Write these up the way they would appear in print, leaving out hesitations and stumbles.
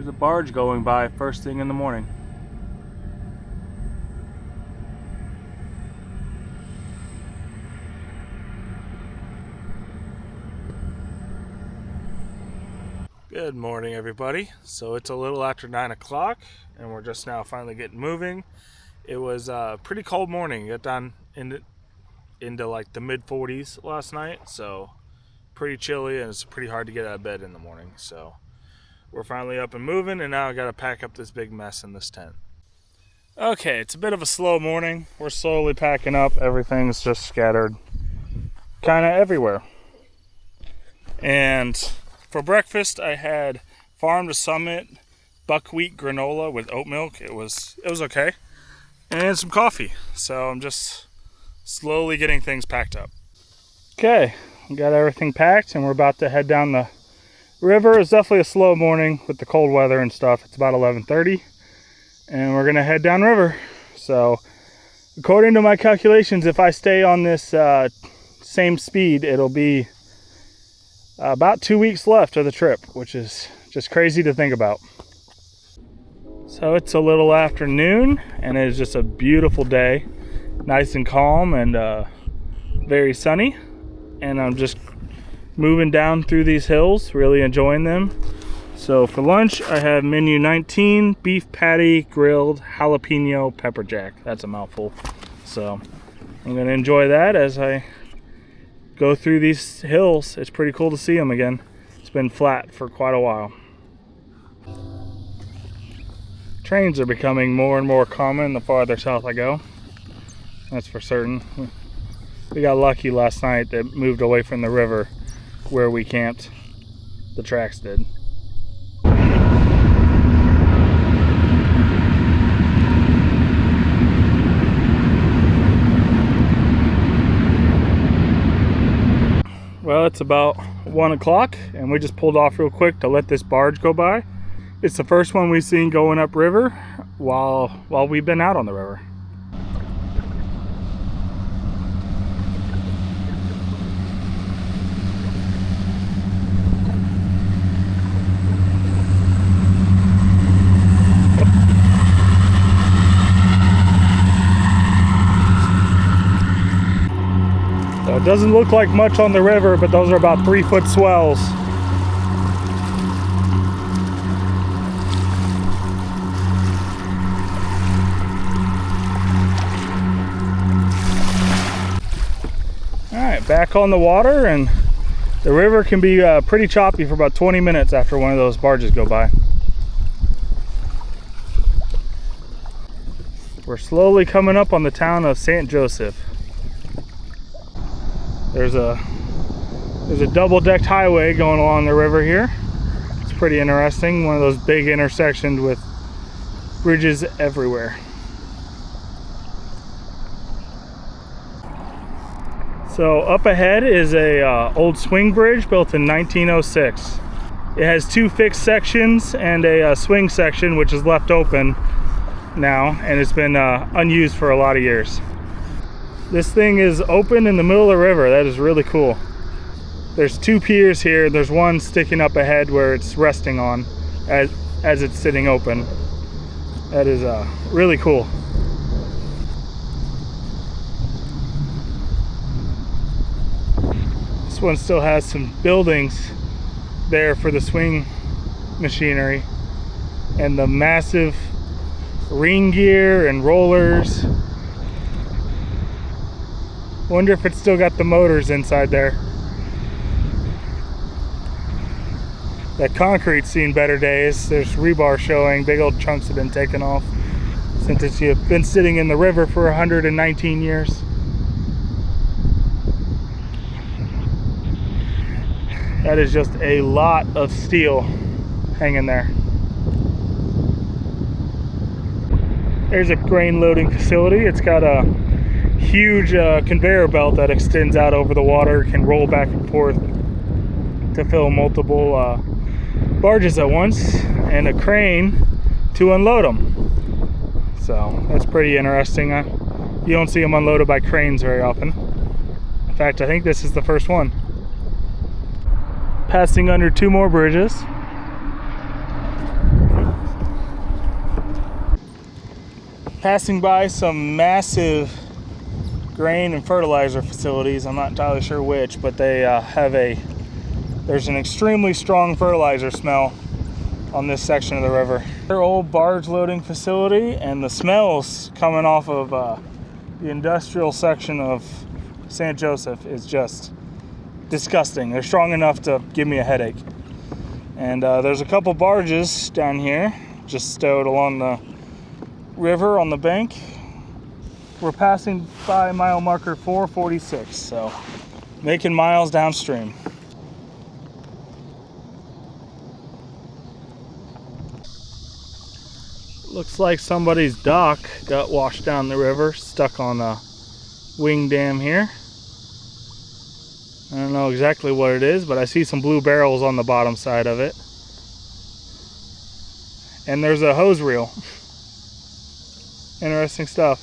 There's a barge going by first thing in the morning. Good morning, everybody. So it's a little after 9 o'clock and we're just now finally getting moving. It was a pretty cold morning. Got down into like the mid 40s last night, so pretty chilly, and it's pretty hard to get out of bed in the morning. So we're finally up and moving, and now I gotta pack up this big mess in this tent. Okay, it's a bit of a slow morning. We're slowly packing up. Everything's just scattered kind of everywhere. And for breakfast, I had Farm to Summit buckwheat granola with oat milk. It was okay, and some coffee. So I'm just slowly getting things packed up. Okay, we got everything packed, and we're about to head down the river. It's definitely a slow morning with the cold weather and stuff. It's about 11:30, and we're gonna head downriver. So, according to my calculations, if I stay on this same speed, it'll be about 2 weeks left of the trip, which is just crazy to think about. So it's a little afternoon, and it is just a beautiful day, nice and calm and very sunny. And I'm just moving down through these hills, really enjoying them. So for lunch, I have menu 19, beef patty, grilled jalapeno pepper jack. That's a mouthful. So I'm gonna enjoy that as I go through these hills. It's pretty cool to see them again. It's been flat for quite a while. Trains are becoming more and more common the farther south I go. That's for certain. We got lucky last night that moved away from the river where we camped. The tracks did. Well, it's about 1 o'clock, and we just pulled off real quick to let this barge go by. It's the first one we've seen going upriver while we've been out on the river. So it doesn't look like much on the river, but those are about 3-foot swells. Alright, back on the water, and the river can be pretty choppy for about 20 minutes after one of those barges go by. We're slowly coming up on the town of St. Joseph. There's a double-decked highway going along the river here. It's pretty interesting. One of those big intersections with bridges everywhere. So up ahead is a old swing bridge built in 1906. It has 2 fixed sections and a swing section, which is left open now, and it's been unused for a lot of years. This thing is open in the middle of the river. That is really cool. There's 2 piers here. There's one sticking up ahead where it's resting on as it's sitting open. That is really cool. This one still has some buildings there for the swing machinery and the massive ring gear and rollers. Wonder if it's still got the motors inside there. That concrete's seen better days. There's rebar showing. Big old chunks have been taken off since it's been sitting in the river for 119 years. That is just a lot of steel hanging there. There's a grain loading facility. It's got a huge conveyor belt that extends out over the water, can roll back and forth to fill multiple barges at once, and a crane to unload them. So that's pretty interesting. You don't see them unloaded by cranes very often. In fact, I think this is the first one. Passing under 2 more bridges. Passing by some massive grain and fertilizer facilities. I'm not entirely sure which, but they there's an extremely strong fertilizer smell on this section of the river. Their old barge loading facility, and the smells coming off of the industrial section of St. Joseph is just disgusting. They're strong enough to give me a headache. And there's a couple barges down here just stowed along the river on the bank. We're passing by mile marker 446, so making miles downstream. Looks like somebody's dock got washed down the river, stuck on a wing dam here. I don't know exactly what it is, but I see some blue barrels on the bottom side of it. And there's a hose reel. Interesting stuff.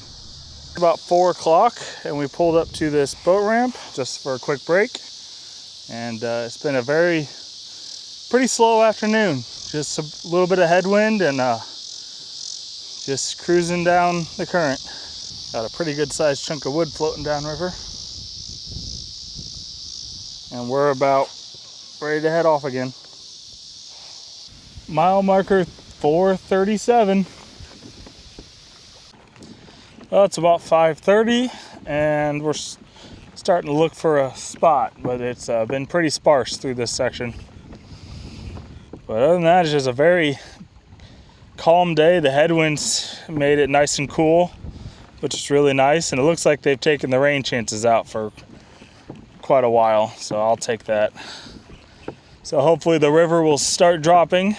About 4 o'clock, and we pulled up to this boat ramp just for a quick break. And it's been a pretty slow afternoon. Just a little bit of headwind and just cruising down the current. Got a pretty good sized chunk of wood floating downriver. And we're about ready to head off again. Mile marker 437. Well, it's about 5:30 and we're starting to look for a spot, but it's been pretty sparse through this section. But other than that, it's just a very calm day. The headwinds made it nice and cool, which is really nice, and it looks like they've taken the rain chances out for quite a while, so I'll take that. So hopefully the river will start dropping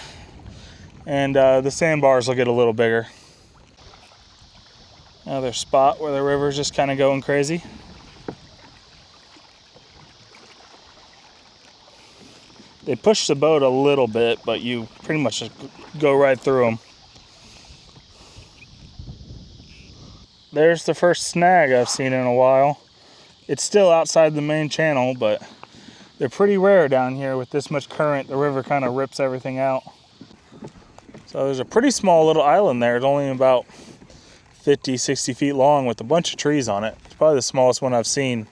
and the sandbars will get a little bigger. Another spot where the river's just kind of going crazy. They push the boat a little bit, but you pretty much just go right through them. There's the first snag I've seen in a while. It's still outside the main channel, but they're pretty rare down here with this much current. The river kind of rips everything out. So there's a pretty small little island there. It's only about 50, 60 feet long with a bunch of trees on it. It's probably the smallest one I've seen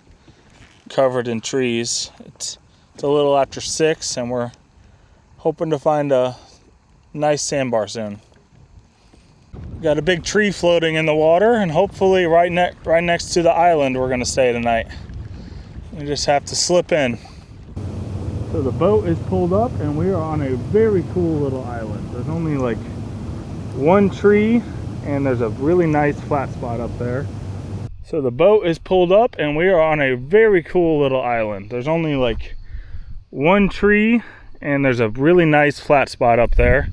covered in trees. It's a little after 6 and we're hoping to find a nice sandbar soon. Got a big tree floating in the water, and hopefully right next to the island we're gonna stay tonight. We just have to slip in. So the boat is pulled up and we are on a very cool little island. There's only like one tree and there's a really nice flat spot up there. So the boat is pulled up and we are on a very cool little island. There's only like one tree and there's a really nice flat spot up there.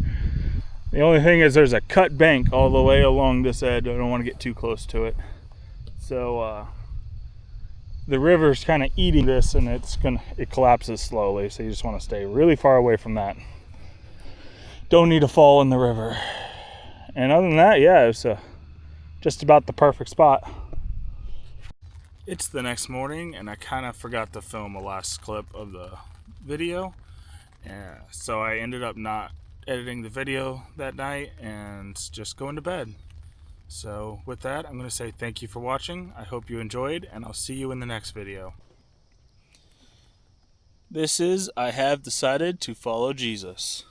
The only thing is there's a cut bank all the way along this edge. I don't want to get too close to it. So the river's kind of eating this and it collapses slowly. So you just want to stay really far away from that. Don't need to fall in the river. And other than that, yeah, it's just about the perfect spot. It's the next morning and I kind of forgot to film a last clip of the video. So I ended up not editing the video that night and just going to bed. So with that, I'm going to say thank you for watching. I hope you enjoyed, and I'll see you in the next video. This is I Have Decided to Follow Jesus.